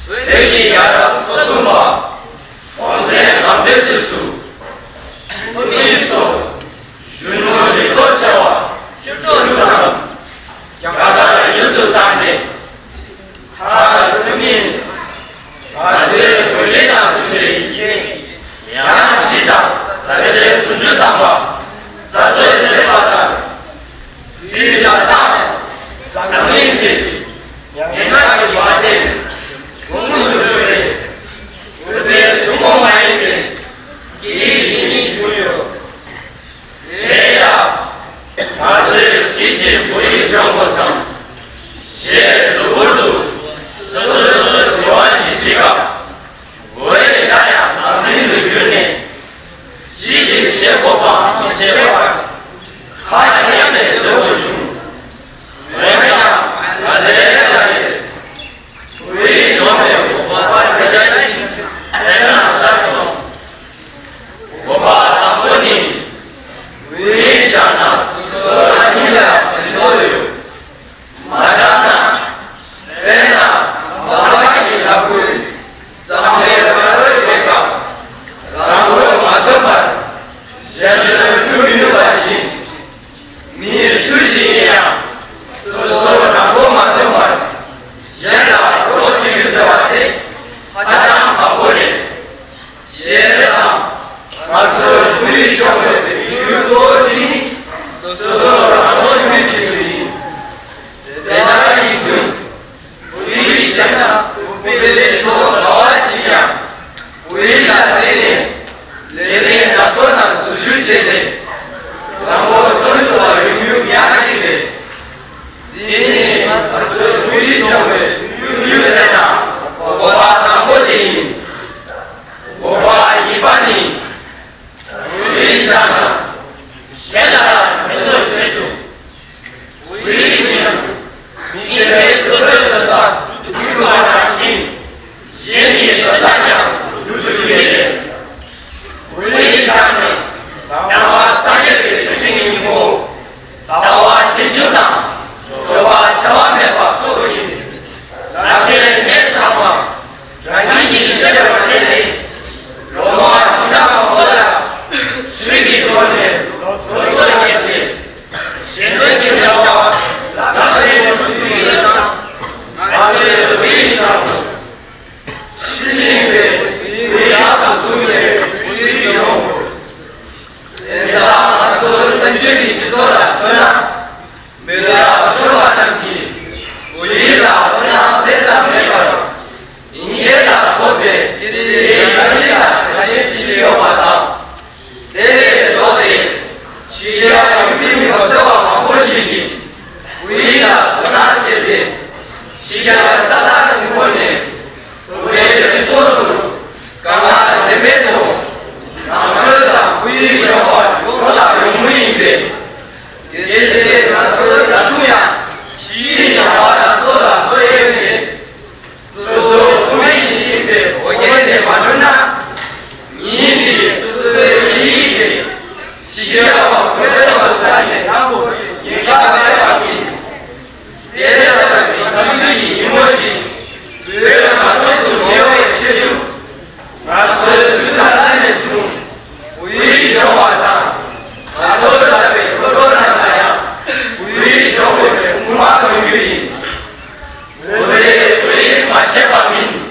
Lady Arab Sosumba, Onze Lambetusu, Ministro, Junuli Kochawa, Chutusam, Kada Yudutane, Har Kumin, Aze Kulina Tuli, Yanashida, Saje Sujutamba, Saje Zebata, Ila Samindi, Yanaki Vade, Umuchuri, Ude Tumomaike, Kiri Juyo, Jaya, Aze Chichi Puri Jomosam, She Urdu, Susu Joashi Chiga, Ue Jaya, Azin Yune, Chichi Shekopa, Shekopa, Hayane Lobuchu, Wena, Adele, We Jome, Wapadashi, Sena Shason, Wapa Amboni, We Jana, Soranila, Loyo, Madana, Rena, Malaki Lakuri, Samela Mareka, Rambo Matomar, General Yubashi, Mi Sujiya, Soso Rambo Matomar, General Roshi Zawate, Hacham Habore, Jera, Mazur Puri Jome, Yuzoji, Soso Rambo Yuji, Denai Gun, Ui Shana, Ubele So Lawachia, Ui La Rene, Lene Natona Zujuchele, Rambo Tonto Yu Yakile, Dini, Mazur Puri Jome, Yuzena, Oba Tambodi, Oba Ibani, Ui Jana, Shela, Hello Chetu, Ui Jana, Mire Soseta, Yumanashin, Sheni Tanya, Juduyere, Ui Jana, Nawa Sanye Shushini Mo, Nawa Dijuna, Joa Chawame Pasuri, Rakhe Netama, Rani Sheva Chele, Roma Chama Mola, Shriki Dole, Rosoyeche, Shenjeki Jawa, Rakhe Tuduyeta, Ade Vicham, Shinibe, Viyata Duye, Tuyijo, Eza Atul Tanjiri Chizola Sona, Mela Showa Namki, Uyila Ona Pesa Mekara, Inyela Sobe, Inyela Kashichi Yomata, Dele Dode, Shia Yumi Kosewa Maboshiki, Uyila Ona Chede, Shia Sada Nikone, Uwe Chisosu, Kama Zemeto, Namchota Uyila Yola Yumuibe, Dele Ratuya, Shina Wada Sola Noyeme, Susu Tumishibe, Oyene Maduna, Nishi, Susu Ibe, Shia Susu Sane, Tambo, Yekame Aki, Dele Kamili Imoshi, Dele Matosu Newe Chedu, Matsu Lutalane Su, Ui Jawata, Matola Be Corona Maya, Ui Jowe, Umato Yui, Ule Ule Mashepa Min,